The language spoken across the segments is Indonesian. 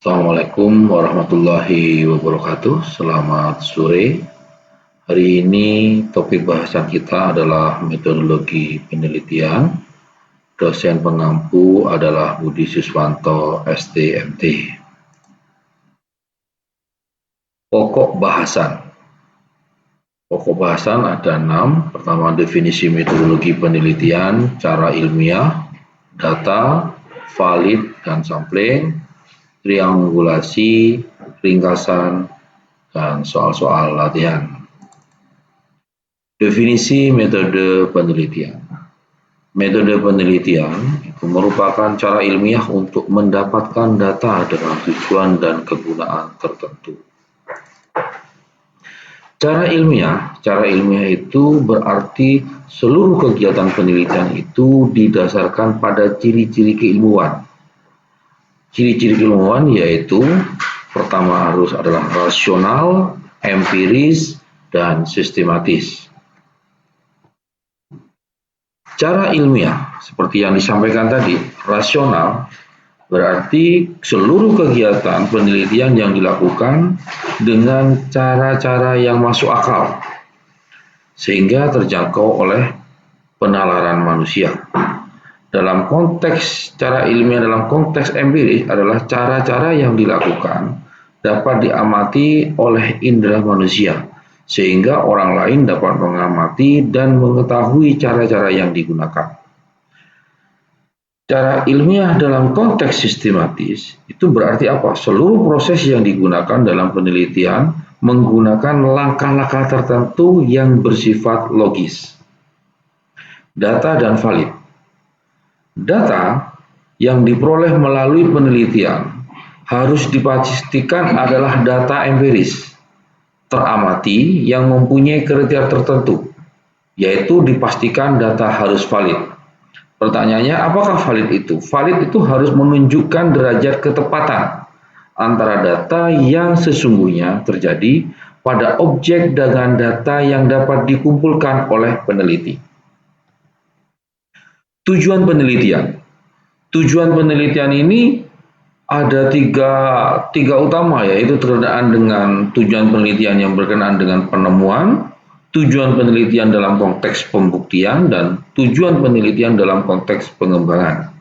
Assalamualaikum warahmatullahi wabarakatuh. Selamat sore. Hari ini topik bahasan kita adalah metodologi penelitian. Dosen pengampu adalah Budi Suswanto, STMT. Pokok bahasan. Pokok bahasan ada 6. Pertama, definisi metodologi penelitian, cara ilmiah, data, valid dan sampling, triangulasi, ringkasan, dan soal-soal latihan. Definisi metode penelitian. Metode penelitian itu merupakan cara ilmiah untuk mendapatkan data dengan tujuan dan kegunaan tertentu. Cara ilmiah itu berarti seluruh kegiatan penelitian itu didasarkan pada ciri-ciri keilmuan. Ciri-ciri keilmuan yaitu pertama harus adalah rasional, empiris, dan sistematis. Cara ilmiah seperti yang disampaikan tadi, rasional berarti seluruh kegiatan penelitian yang dilakukan dengan cara-cara yang masuk akal sehingga terjangkau oleh penalaran manusia. Dalam konteks cara ilmiah dalam konteks empiris adalah cara-cara yang dilakukan dapat diamati oleh indera manusia sehingga orang lain dapat mengamati dan mengetahui cara-cara yang digunakan. Cara ilmiah dalam konteks sistematis itu berarti apa? Seluruh proses yang digunakan dalam penelitian menggunakan langkah-langkah tertentu yang bersifat logis. Data dan valid. Data yang diperoleh melalui penelitian harus dipastikan adalah data empiris, teramati yang mempunyai kriteria tertentu, yaitu dipastikan data harus valid. Pertanyaannya, apakah valid itu? Valid itu harus menunjukkan derajat ketepatan antara data yang sesungguhnya terjadi pada objek dengan data yang dapat dikumpulkan oleh peneliti. Tujuan penelitian. Tujuan penelitian ini ada tiga utama, yaitu berkenaan dengan tujuan penelitian yang berkenaan dengan penemuan, tujuan penelitian dalam konteks pembuktian, dan tujuan penelitian dalam konteks pengembangan.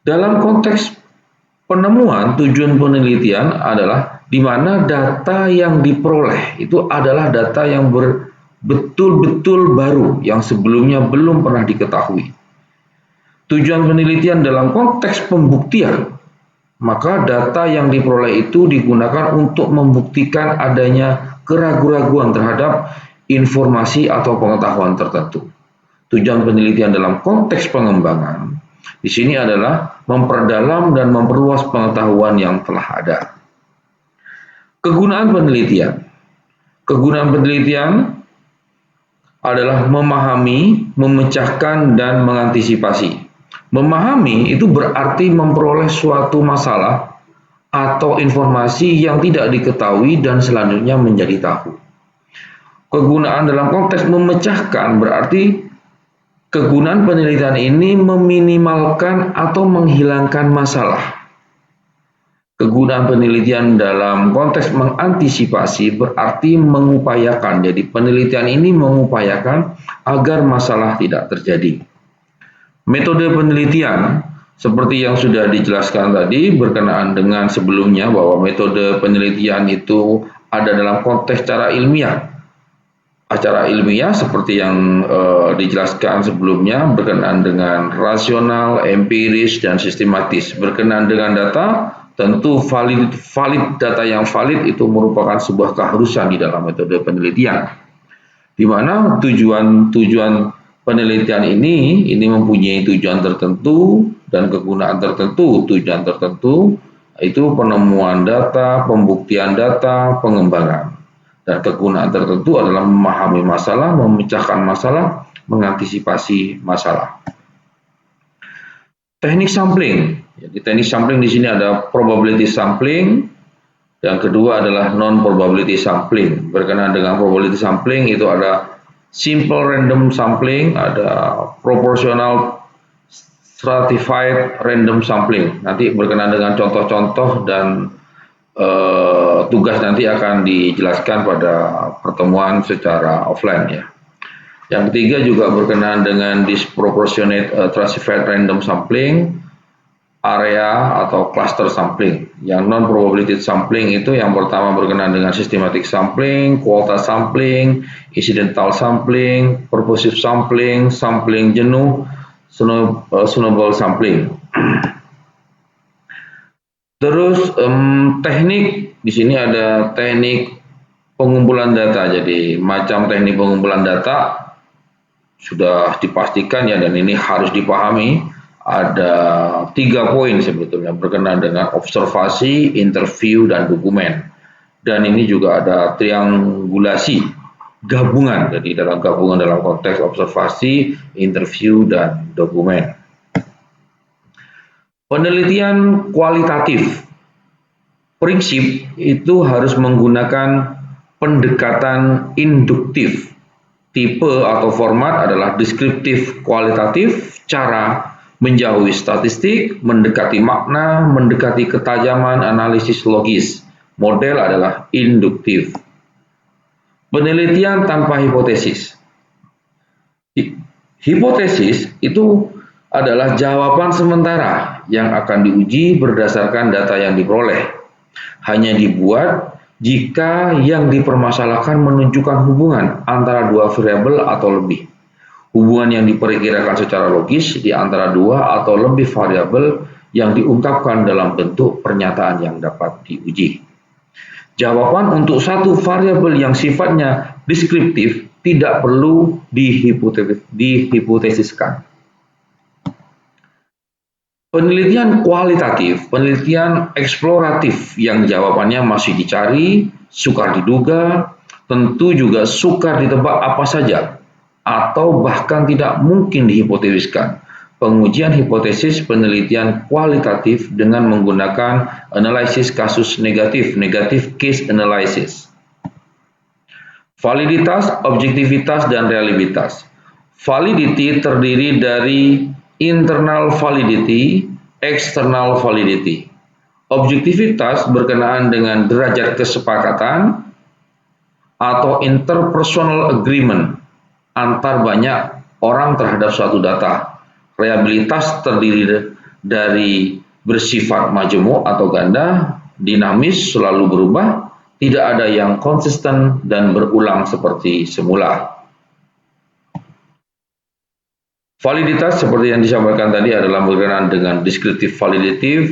Dalam konteks penemuan, tujuan penelitian adalah di mana data yang diperoleh itu adalah data yang betul-betul baru yang sebelumnya belum pernah diketahui. Tujuan penelitian dalam konteks pembuktian, maka data yang diperoleh itu digunakan untuk membuktikan adanya keraguan-raguan terhadap informasi atau pengetahuan tertentu. Tujuan penelitian dalam konteks pengembangan di sini adalah memperdalam dan memperluas pengetahuan yang telah ada. Kegunaan penelitian. Kegunaan penelitian adalah memahami, memecahkan, dan mengantisipasi. Memahami itu berarti memperoleh suatu masalah atau informasi yang tidak diketahui dan selanjutnya menjadi tahu. Kegunaan dalam konteks memecahkan berarti kegunaan penelitian ini meminimalkan atau menghilangkan masalah. Kegunaan penelitian dalam konteks mengantisipasi berarti mengupayakan. Jadi penelitian ini mengupayakan agar masalah tidak terjadi. Metode penelitian seperti yang sudah dijelaskan tadi berkenaan dengan sebelumnya bahwa metode penelitian itu ada dalam konteks cara ilmiah. Acara ilmiah seperti yang dijelaskan sebelumnya berkenaan dengan rasional, empiris, dan sistematis. Berkenaan dengan data, tentu valid data yang valid itu merupakan sebuah keharusan di dalam metode penelitian. Di mana tujuan penelitian ini mempunyai tujuan tertentu dan kegunaan tertentu. Tujuan tertentu itu penemuan data, pembuktian data, pengembangan. Dan kegunaan tertentu adalah memahami masalah, memecahkan masalah, mengantisipasi masalah. Teknik sampling. Jadi teknik sampling di sini ada probability sampling. Yang kedua adalah non-probability sampling. Berkenaan dengan probability sampling itu ada simple random sampling, ada proportional stratified random sampling. Nanti berkenaan dengan contoh-contoh dan tugas nanti akan dijelaskan pada pertemuan secara offline ya. Yang ketiga juga berkenaan dengan disproportionate stratified random sampling, area atau cluster sampling. Yang non-probability sampling itu yang pertama berkenaan dengan systematic sampling, quota sampling, incidental sampling, purposive sampling, sampling jenuh, snowball sampling. Terus teknik, di sini ada teknik pengumpulan data. Jadi macam teknik pengumpulan data sudah dipastikan ya, dan ini harus dipahami. Ada 3 poin sebetulnya berkenaan dengan observasi, interview, dan dokumen. Dan ini juga ada triangulasi gabungan, jadi dalam gabungan dalam konteks observasi, interview, dan dokumen. Penelitian kualitatif, prinsip itu harus menggunakan pendekatan induktif. Tipe atau format adalah deskriptif kualitatif, cara menjauhi statistik, mendekati makna, mendekati ketajaman analisis logis. Model adalah induktif. Penelitian tanpa hipotesis. Hipotesis itu adalah jawaban sementara yang akan diuji berdasarkan data yang diperoleh. Hanya dibuat jika yang dipermasalahkan menunjukkan hubungan antara dua variabel atau lebih. Hubungan yang diperkirakan secara logis di antara dua atau lebih variabel yang diungkapkan dalam bentuk pernyataan yang dapat diuji. Jawaban untuk satu variabel yang sifatnya deskriptif tidak perlu dihipotesiskan. Penelitian kualitatif, penelitian eksploratif yang jawabannya masih dicari, sukar diduga, tentu juga sukar ditebak apa saja, atau bahkan tidak mungkin dihipotesiskan. Pengujian hipotesis penelitian kualitatif dengan menggunakan analisis kasus negatif, negative case analysis. Validitas, objektivitas, dan reliabilitas. Validity terdiri dari internal validity, external validity. Objektivitas berkenaan dengan derajat kesepakatan atau interpersonal agreement antar banyak orang terhadap suatu data. Reliabilitas terdiri dari bersifat majemuk atau ganda, dinamis, selalu berubah, tidak ada yang konsisten dan berulang seperti semula. Validitas seperti yang disampaikan tadi adalah berkenaan dengan descriptive validity,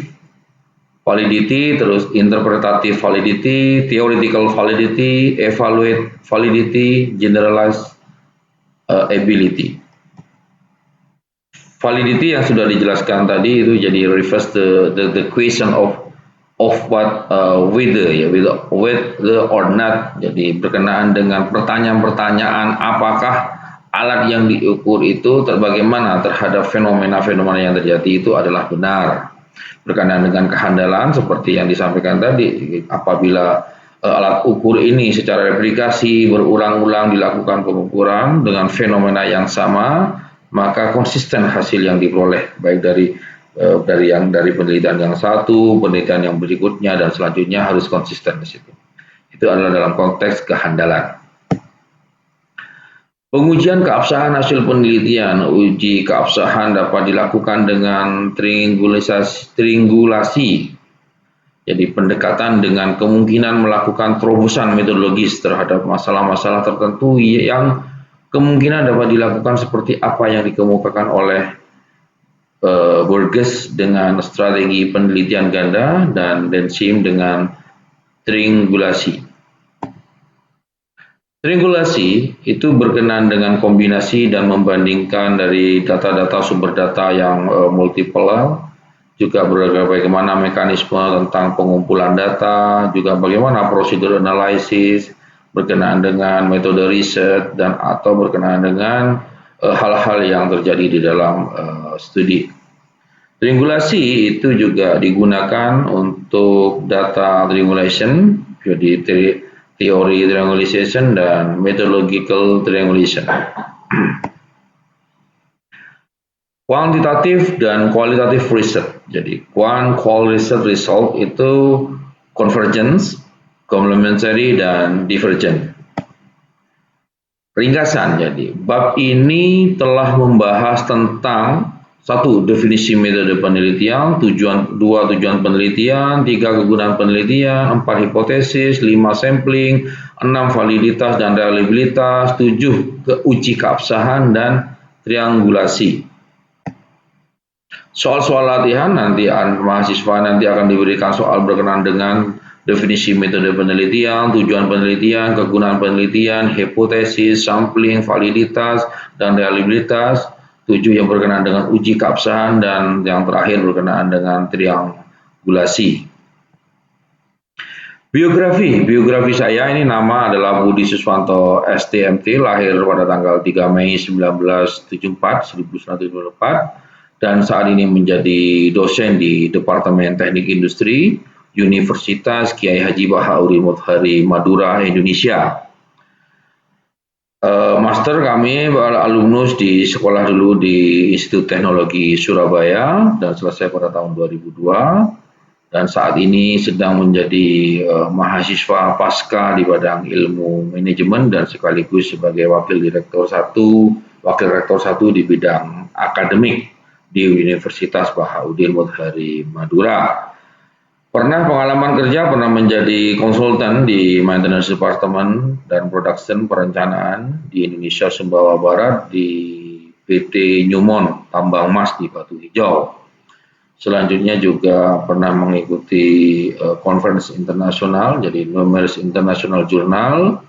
terus interpretative validity, theoretical validity, evaluate validity, generalized ability. Validity yang sudah dijelaskan tadi itu jadi refers the question of what whether ya, whether or not. Jadi berkenaan dengan pertanyaan-pertanyaan apakah alat yang diukur itu bagaimana terhadap fenomena-fenomena yang terjadi itu adalah benar. Berkenaan dengan kehandalan seperti yang disampaikan tadi, apabila alat ukur ini secara replikasi berulang-ulang dilakukan pengukuran dengan fenomena yang sama, maka konsisten hasil yang diperoleh baik dari penelitian yang satu, penelitian yang berikutnya, dan selanjutnya harus konsisten di situ. Itu adalah dalam konteks kehandalan. Pengujian keabsahan hasil penelitian. Uji keabsahan dapat dilakukan dengan triangulasi. Jadi pendekatan dengan kemungkinan melakukan terobosan metodologis terhadap masalah-masalah tertentu yang kemungkinan dapat dilakukan seperti apa yang dikemukakan oleh Burgess dengan strategi penelitian ganda dan Densim dengan triangulasi. Triangulasi itu berkenaan dengan kombinasi dan membandingkan dari data-data sumber data yang multiple, juga bagaimana mekanisme tentang pengumpulan data, juga bagaimana prosedur analisis, berkenaan dengan metode riset, dan atau berkenaan dengan hal-hal yang terjadi di dalam studi. Triangulasi itu juga digunakan untuk data triangulation, jadi teori triangulation dan methodological triangulation. Kuantitatif dan kualitatif riset. Jadi qual research result itu convergence, complementary, dan divergent. Ringkasan, jadi bab ini telah membahas tentang satu, definisi metode penelitian, dua, tujuan penelitian, tiga, kegunaan penelitian, empat, hipotesis, lima, sampling, enam, validitas dan reliabilitas, tujuh, uji keabsahan dan triangulasi. Soal-soal latihan nanti mahasiswa nanti akan diberikan soal berkenaan dengan definisi metode penelitian, tujuan penelitian, kegunaan penelitian, hipotesis, sampling, validitas, dan reliabilitas. 7 yang berkenaan dengan uji keabsahan, dan yang terakhir berkenaan dengan triangulasi. Biografi saya ini nama adalah Budi Suswanto STMT, lahir pada tanggal 3 Mei 1974, dan saat ini menjadi dosen di Departemen Teknik Industri Universitas Kiai Haji Bahaudin Motahari Madura, Indonesia. Master kami alumnus di sekolah dulu di Institut Teknologi Surabaya dan selesai pada tahun 2002, dan saat ini sedang menjadi mahasiswa pasca di bidang ilmu manajemen dan sekaligus sebagai wakil rektor 1 di bidang akademik di Universitas Bahaudin Motahari Madura. Pernah pengalaman kerja, pernah menjadi konsultan di maintenance department dan production perencanaan di Indonesia Sumbawa Barat di PT Newmont Tambang Emas di Batu Hijau. Selanjutnya juga pernah mengikuti conference internasional, jadi numerous international journal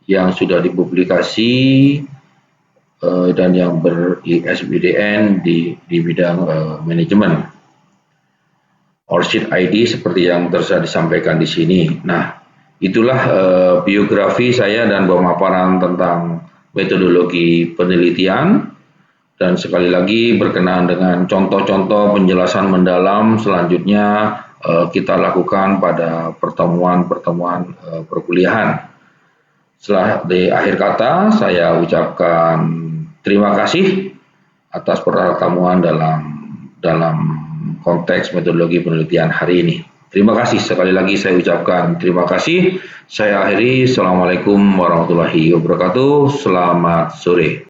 yang sudah dipublikasi dan yang ber-ISBN di bidang manajemen. Orchid ID seperti yang telah disampaikan di sini. Nah, itulah biografi saya dan pemaparan tentang metodologi penelitian, dan sekali lagi berkenaan dengan contoh-contoh penjelasan mendalam selanjutnya kita lakukan pada pertemuan-pertemuan perkuliahan. Setelah di akhir kata saya ucapkan terima kasih atas pertemuan dalam konteks metodologi penelitian hari ini. Terima kasih, sekali lagi saya ucapkan terima kasih. Saya akhiri, Assalamualaikum warahmatullahi wabarakatuh. Selamat sore.